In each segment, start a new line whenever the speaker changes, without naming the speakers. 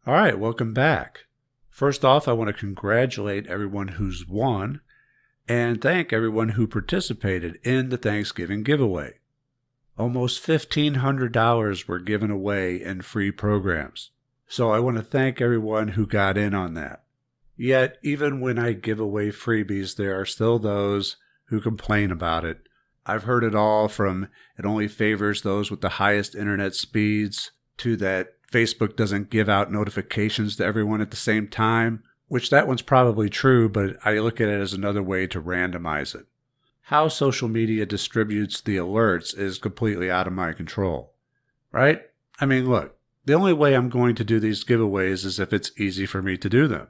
All right, welcome back. First off, I want to congratulate everyone who's won and thank everyone who participated in the Thanksgiving giveaway. Almost $1,500 were given away in free programs. So I want to thank everyone who got in on that. Yet, even when I give away freebies, there are still those who complain about it. I've heard it all from it only favors those with the highest internet speeds to that Facebook doesn't give out notifications to everyone at the same time, which that one's probably true, but I look at it as another way to randomize it. How social media distributes the alerts is completely out of my control, right? I mean, look, the only way I'm going to do these giveaways is if it's easy for me to do them.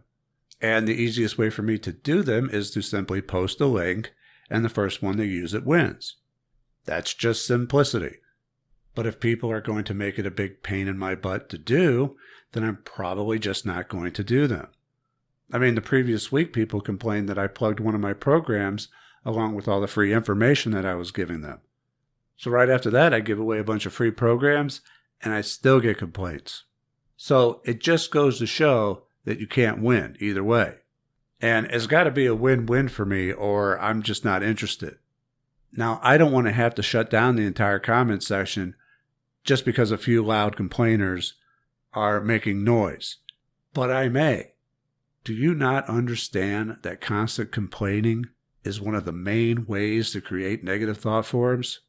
And the easiest way for me to do them is to simply post a link, and the first one to use it wins. That's just simplicity. But if people are going to make it a big pain in my butt to do, then I'm probably just not going to do them. I mean, the previous week people complained that I plugged one of my programs along with all the free information that I was giving them. So right after that, I give away a bunch of free programs, and I still get complaints. So it just goes to show that you can't win either way. And it's got to be a win-win for me, or I'm just not interested. Now, I don't want to have to shut down the entire comment section just because a few loud complainers are making noise. But I may. Do you not understand that constant complaining is one of the main ways to create negative thought forms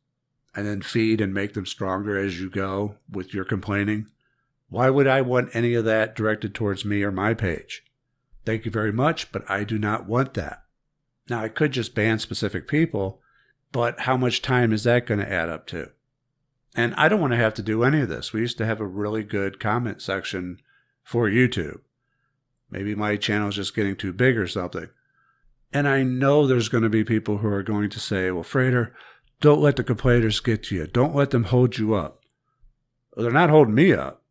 and then feed and make them stronger as you go with your complaining? Why would I want any of that directed towards me or my page? Thank you very much, but I do not want that. Now, I could just ban specific people, but how much time is that going to add up to? And I don't want to have to do any of this. We used to have a really good comment section for YouTube. Maybe my channel's just getting too big or something. And I know there's going to be people who are going to say, well, Frater, don't let the complainers get to you. Don't let them hold you up. Well, they're not holding me up.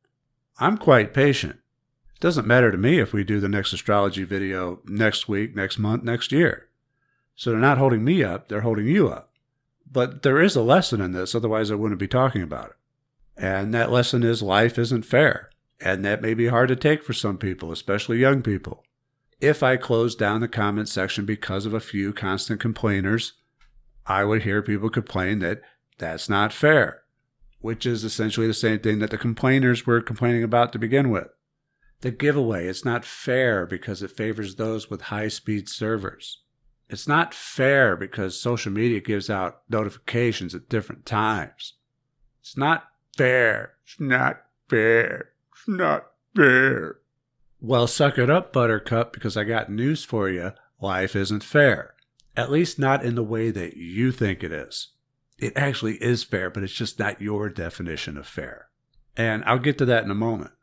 I'm quite patient. It doesn't matter to me if we do the next astrology video next week, next month, next year. So they're not holding me up, they're holding you up. But there is a lesson in this, otherwise I wouldn't be talking about it. And that lesson is life isn't fair. And that may be hard to take for some people, especially young people. If I closed down the comment section because of a few constant complainers, I would hear people complain that that's not fair, which is essentially the same thing that the complainers were complaining about to begin with. The giveaway, it's not fair because it favors those with high-speed servers. It's not fair because social media gives out notifications at different times. It's not fair. It's not fair. It's not fair. Well, suck it up, Buttercup, because I got news for you. Life isn't fair. At least not in the way that you think it is. It actually is fair, but it's just not your definition of fair. And I'll get to that in a moment.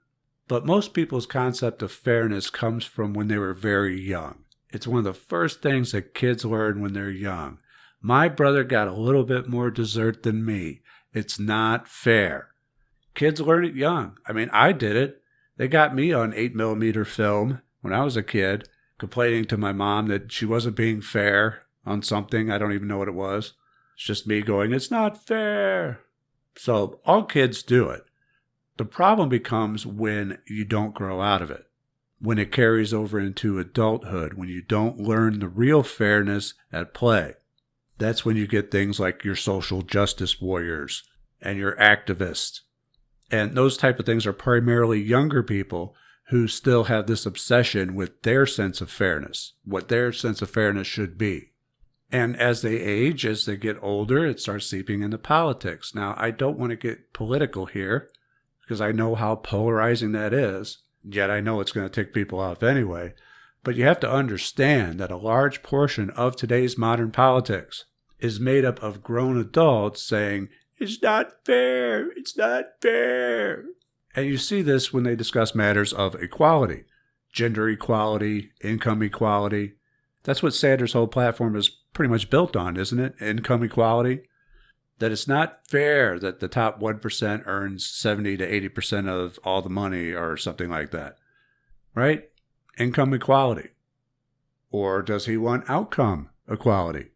But most people's concept of fairness comes from when they were very young. It's one of the first things that kids learn when they're young. My brother got a little bit more dessert than me. It's not fair. Kids learn it young. I mean, I did it. They got me on 8mm film when I was a kid, complaining to my mom that she wasn't being fair on something. I don't even know what it was. It's just me going, it's not fair. So all kids do it. The problem becomes when you don't grow out of it, when it carries over into adulthood, when you don't learn the real fairness at play. That's when you get things like your social justice warriors and your activists. And those type of things are primarily younger people who still have this obsession with their sense of fairness, what their sense of fairness should be. And as they age, as they get older, it starts seeping into politics. Now, I don't want to get political here because I know how polarizing that is, yet I know it's going to tick people off anyway. But you have to understand that a large portion of today's modern politics is made up of grown adults saying, it's not fair. It's not fair. And you see this when they discuss matters of equality, gender equality, income equality. That's what Sanders' whole platform is pretty much built on, isn't it? Income equality. That it's not fair that the top 1% earns 70 to 80% of all the money or something like that. Right? Income equality. Or does he want outcome equality?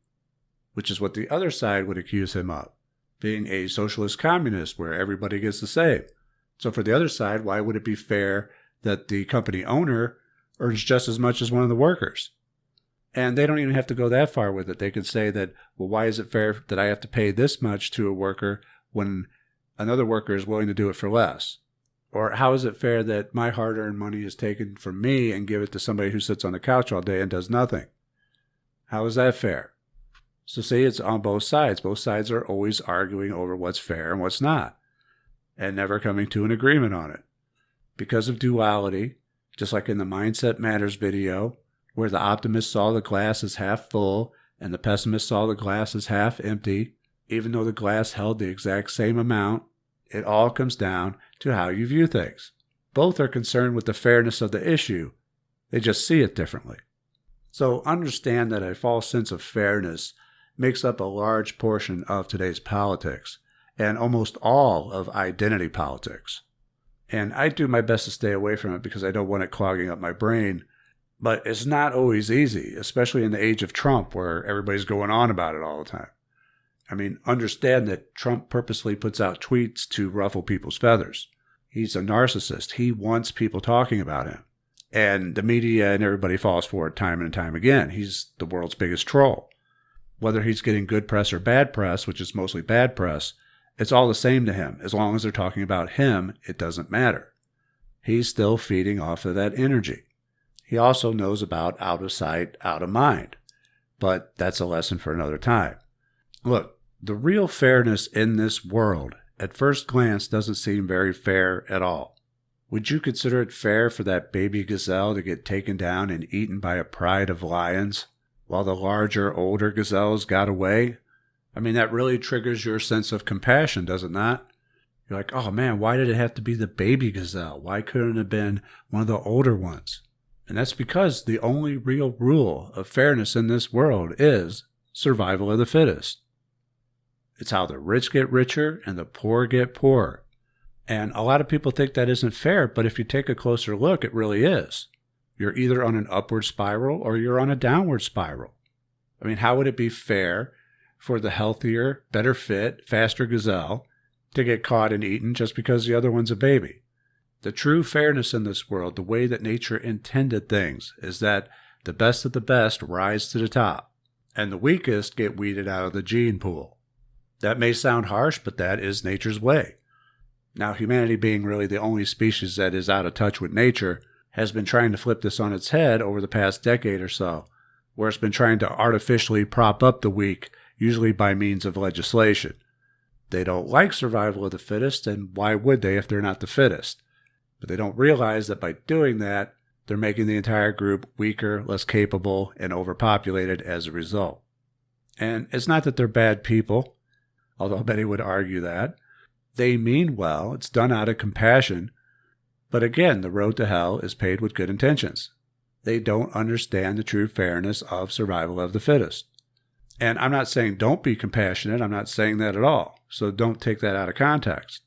Which is what the other side would accuse him of. Being a socialist communist where everybody gets the same. So for the other side, why would it be fair that the company owner earns just as much as one of the workers. And they don't even have to go that far with it. They could say that, well, why is it fair that I have to pay this much to a worker when another worker is willing to do it for less? Or how is it fair that my hard-earned money is taken from me and give it to somebody who sits on the couch all day and does nothing? How is that fair? So see, it's on both sides. Both sides are always arguing over what's fair and what's not, and never coming to an agreement on it. Because of duality, just like in the Mindset Matters video, where the optimist saw the glass as half full and the pessimist saw the glass as half empty, even though the glass held the exact same amount, it all comes down to how you view things. Both are concerned with the fairness of the issue. They just see it differently. So understand that a false sense of fairness makes up a large portion of today's politics and almost all of identity politics. And I do my best to stay away from it because I don't want it clogging up my brain. But it's not always easy, especially in the age of Trump where everybody's going on about it all the time. I mean, understand that Trump purposely puts out tweets to ruffle people's feathers. He's a narcissist. He wants people talking about him. And the media and everybody falls for it time and time again. He's the world's biggest troll. Whether he's getting good press or bad press, which is mostly bad press, it's all the same to him. As long as they're talking about him, it doesn't matter. He's still feeding off of that energy. He also knows about out of sight, out of mind. But that's a lesson for another time. Look, the real fairness in this world, at first glance, doesn't seem very fair at all. Would you consider it fair for that baby gazelle to get taken down and eaten by a pride of lions, while the larger, older gazelles got away? I mean, that really triggers your sense of compassion, does it not? You're like, oh man, why did it have to be the baby gazelle? Why couldn't it have been one of the older ones? And that's because the only real rule of fairness in this world is survival of the fittest. It's how the rich get richer and the poor get poorer. And a lot of people think that isn't fair, but if you take a closer look, it really is. You're either on an upward spiral or you're on a downward spiral. I mean, how would it be fair for the healthier, better fit, faster gazelle to get caught and eaten just because the other one's a baby? The true fairness in this world, the way that nature intended things, is that the best of the best rise to the top, and the weakest get weeded out of the gene pool. That may sound harsh, but that is nature's way. Now, humanity being really the only species that is out of touch with nature, has been trying to flip this on its head over the past decade or so, where it's been trying to artificially prop up the weak, usually by means of legislation. They don't like survival of the fittest, and why would they if they're not the fittest? But they don't realize that by doing that, they're making the entire group weaker, less capable, and overpopulated as a result. And it's not that they're bad people, although many would argue that. They mean well, it's done out of compassion, but again, the road to hell is paved with good intentions. They don't understand the true fairness of survival of the fittest. And I'm not saying don't be compassionate, I'm not saying that at all, so don't take that out of context.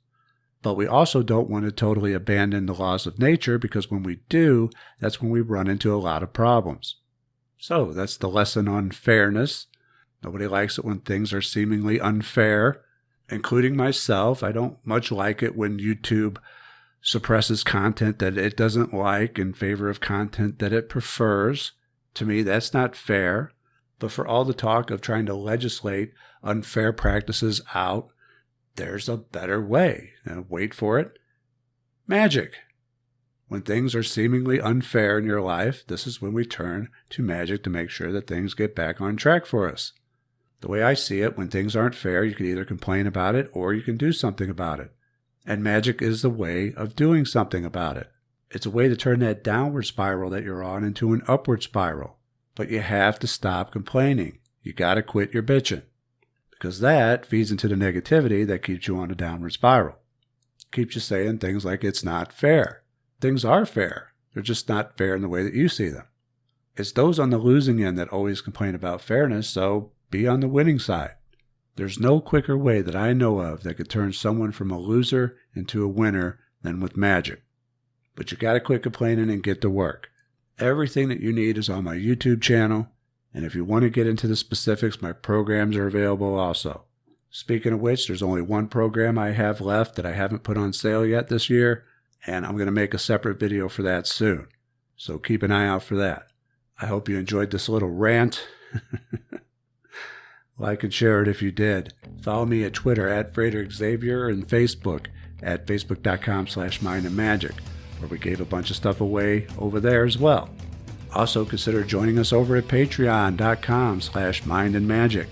But we also don't want to totally abandon the laws of nature, because when we do, that's when we run into a lot of problems. So that's the lesson on fairness. Nobody likes it when things are seemingly unfair, including myself. I don't much like it when YouTube suppresses content that it doesn't like in favor of content that it prefers. To me, that's not fair. But for all the talk of trying to legislate unfair practices out, there's a better way. And wait for it. Magic. When things are seemingly unfair in your life, this is when we turn to magic to make sure that things get back on track for us. The way I see it, when things aren't fair, you can either complain about it or you can do something about it. And magic is the way of doing something about it. It's a way to turn that downward spiral that you're on into an upward spiral. But you have to stop complaining. You got to quit your bitching. Because that feeds into the negativity that keeps you on a downward spiral. Keeps you saying things like it's not fair. Things are fair. They're just not fair in the way that you see them. It's those on the losing end that always complain about fairness, so be on the winning side. There's no quicker way that I know of that could turn someone from a loser into a winner than with magic. But you got to quit complaining and get to work. Everything that you need is on my YouTube channel, and if you want to get into the specifics, my programs are available also. Speaking of which, there's only one program I have left that I haven't put on sale yet this year, and I'm going to make a separate video for that soon. So keep an eye out for that. I hope you enjoyed this little rant. Like and share it if you did. Follow me at Twitter at Frater Xavier and Facebook at facebook.com/mindandmagick, where we gave a bunch of stuff away over there as well. Also consider joining us over at patreon.com/mindandmagick,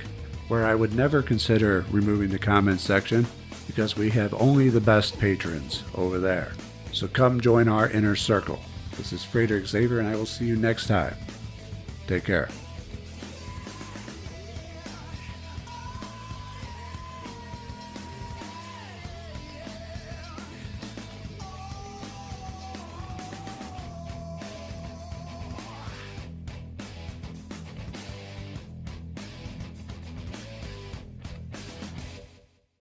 where I would never consider removing the comments section because we have only the best patrons over there. So come join our inner circle. This is Frater Xavier, and I will see you next time. Take care.